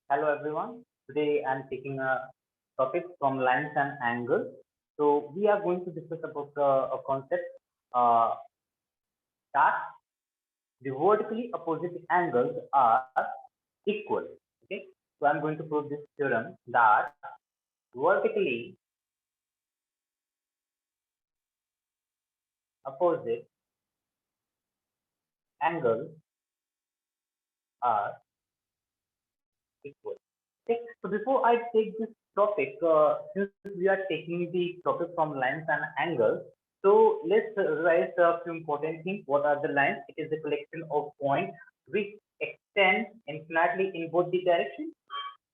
Hello everyone. Today I'm taking a topic from lines and angles. So we are going to discuss about a concept uh, that the vertically opposite angles are equal. Okay. So I'm going to prove this theorem that vertically opposite angles are equal. Okay. So before I take this topic, since we are taking the topic from lines and angles, so let's revise a few important things. What are the lines? It is a collection of points which extend infinitely in both the directions.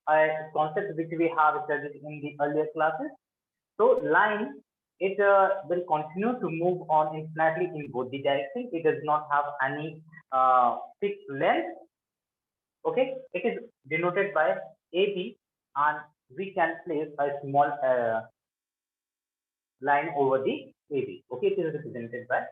A concept which we have studied in the earlier classes. So line, it will continue to move on infinitely in both the directions. It does not have any fixed length. Okay, it is denoted by AB, and we can place a small line over the AB. Okay, it is represented by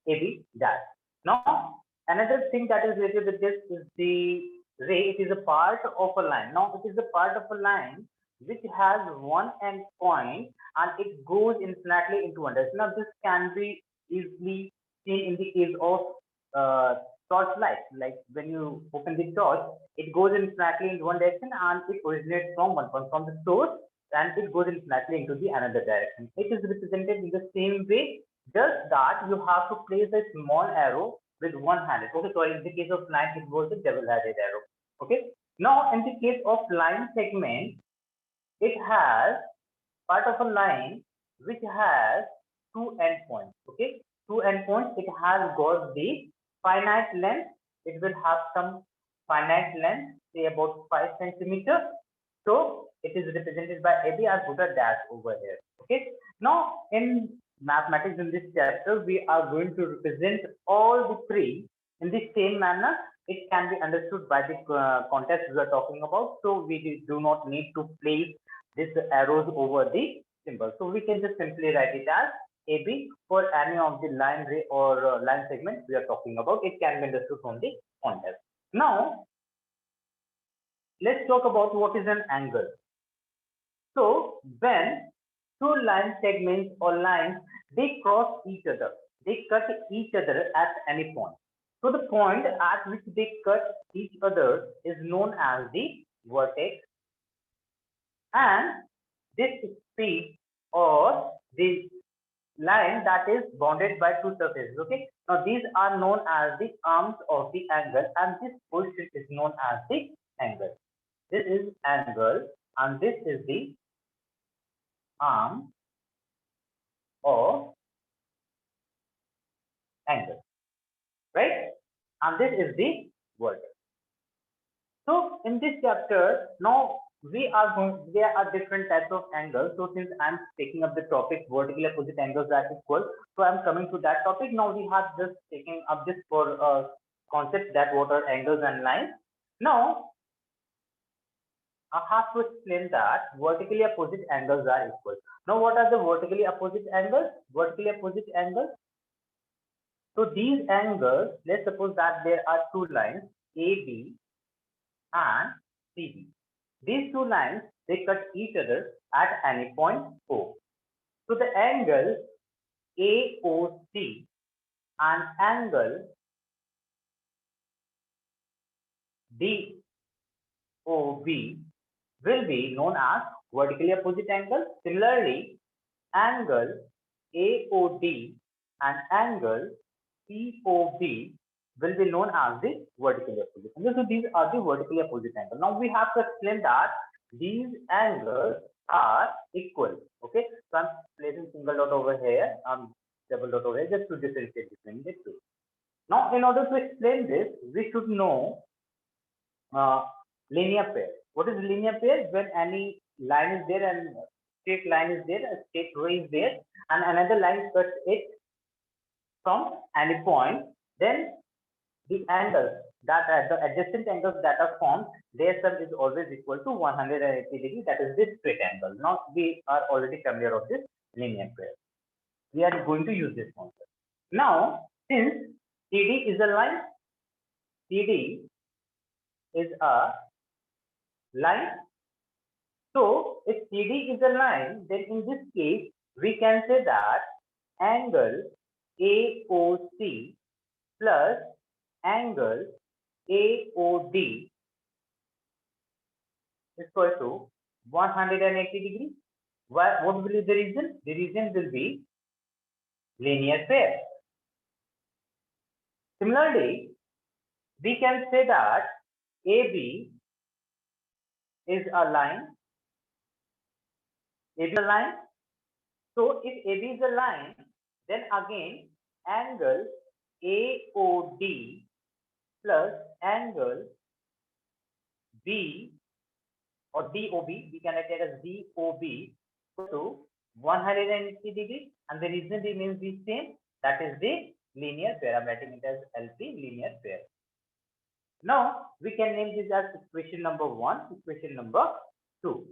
AB dash. Now, another thing that is related with this is the ray. It is a part of a line. Now, it is a part of a line which has one end point and it goes infinitely into one direction. Now, this can be easily seen in the case of uh, torchlight. Like when you open the torch, it goes infinitely in one direction and it originates from one point, from the source, and it goes infinitely into the another direction. It is represented in the same way, just that you have to place a small arrow with one handed. Okay, so in the case of line, it was a double-headed arrow. Okay. Now, in the case of line segment, it has part of a line which has two endpoints. Okay, two endpoints. It has got the finite length. It will have some finite length, say about 5 centimeters. So it is represented by AB. I'll put a dash over here. Okay. Now in mathematics in this chapter, we are going to represent all the three in the same manner. It can be understood by the context we are talking about. So we do not need to place these arrows over the symbol. So we can just simply write it as AB for any of the line ray or line segments we are talking about. It can be understood from the context. Now let's talk about what is an angle. So when two line segments or lines, they cross each other, they cut each other at any point. So the point at which they cut each other is known as the vertex, and this speed or the line that is bounded by two surfaces. Okay, now these are known as the arms of the angle, and this portion is known as the angle. This is angle, and this is the arm of angle, right? And this is the vertex. So in this chapter, now there are different types of angles. So since I'm taking up the topic vertically opposite angles are equal, so I'm coming to that topic. Now we have just taken up this for concept that what are angles and lines. Now I have to explain that vertically opposite angles are equal. Now what are the vertically opposite angles? Vertically opposite angles. So these angles, let's suppose that there are two lines AB and CD. These two lines, they cut each other at any point O. So the angle AOC and angle DOB will be known as vertically opposite angles. Similarly, angle AOD and angle COB will be known as the vertically opposite angles. So these are the vertically opposite angles. Now we have to explain that these angles are equal. Okay, so I'm placing single dot over here, double dot over here, just to differentiate between the two. Now, in order to explain this, we should know uh, linear pair. What is linear pair? When any line is there and straight line is there, a straight ray is there, and another line cuts it from any point, then the angles that are the adjacent angles that are formed, their sum is always equal to 180 degrees. That is this straight angle. Now we are already familiar of this linear pair. We are going to use this concept. Now, since CD is a line, CD is a line. So if CD is a line, then in this case, we can say that angle AOC plus angle AOD is equal to 180 degrees. What will be the reason? The reason will be linear pair. Similarly, we can say that AB is a line. AB is a line. So if AB is a line, then again angle AOD plus angle B or DOB, we can write it as DOB to 180 degrees, and the reason remains the same, that is the linear pair. I'm writing it as LP, linear pair. Now we can name this as equation number 1, equation number 2.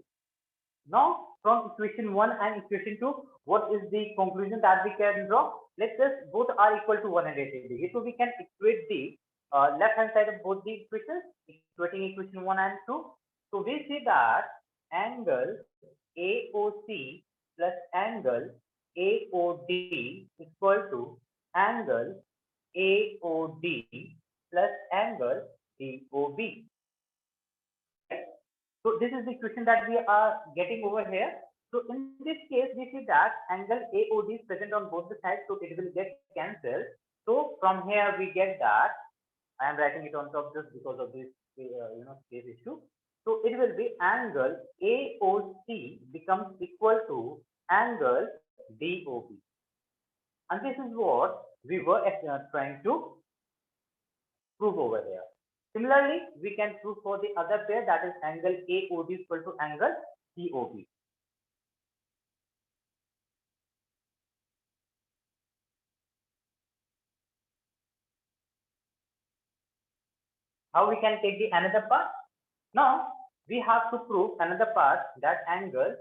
Now from equation 1 and equation 2, what is the conclusion that we can draw? Let's just both are equal to 180 degrees. So we can equate the left hand side of both the equations, equating equation 1 and 2. So we see that angle AOC plus angle AOD is equal to angle AOD plus angle DOB. So this is the equation that we are getting over here. So in this case, we see that angle AOD is present on both the sides, so it will get cancelled. So from here we get that, I am writing it on top just because of this space issue. So it will be angle AOC becomes equal to angle DOB, and this is what we were trying to prove over here. Similarly, we can prove for the other pair, that is angle AOD is equal to angle COB. How we can take the another part? Now we have to prove another part, that angle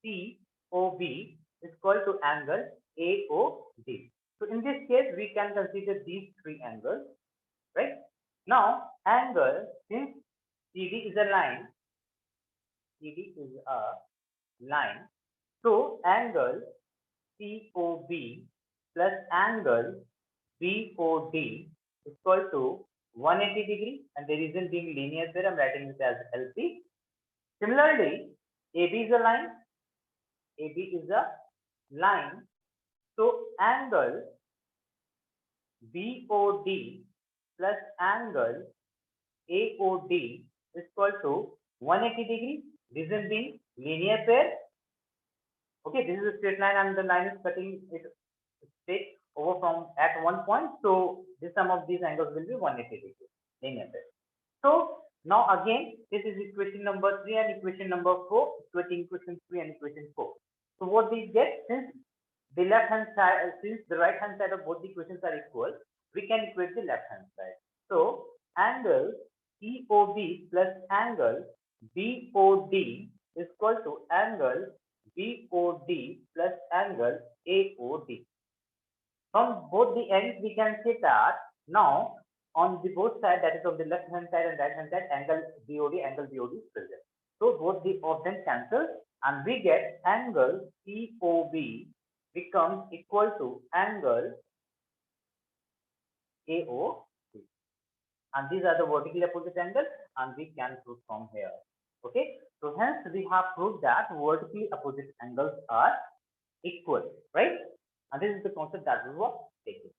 COB is equal to angle AOD. So in this case, we can consider these three angles, right? Now angle, since CD is a line, CD is a line, so angle COB plus angle BOD is equal to 180 degree, and the reason being linear pair, I'm writing it as LP. Similarly, AB is a line, AB is a line, so angle BOD plus angle AOD is equal to 180 degree, reason being linear pair. Okay, this is a straight line and the line is cutting it straight over from at one point, so the sum of these angles will be 180 degree, linear pair. So now again, this is equation number 3 and equation number 4, equating equation 3 and equation 4. So what we get, since the left hand side, since the right hand side of both the equations are equal, we can equate the left hand side. So angle COB plus angle BOD is equal to angle BOD plus angle AOD. From both the ends, we can say that now on the both sides, that is on the left hand side and right hand side, angle BOD is present. So both the of them cancel, and we get angle COB becomes equal to angle AOD. And these are the vertically opposite angles, and we can prove from here. Okay, so hence we have proved that vertically opposite angles are equal, right? And this is the concept that we were taking.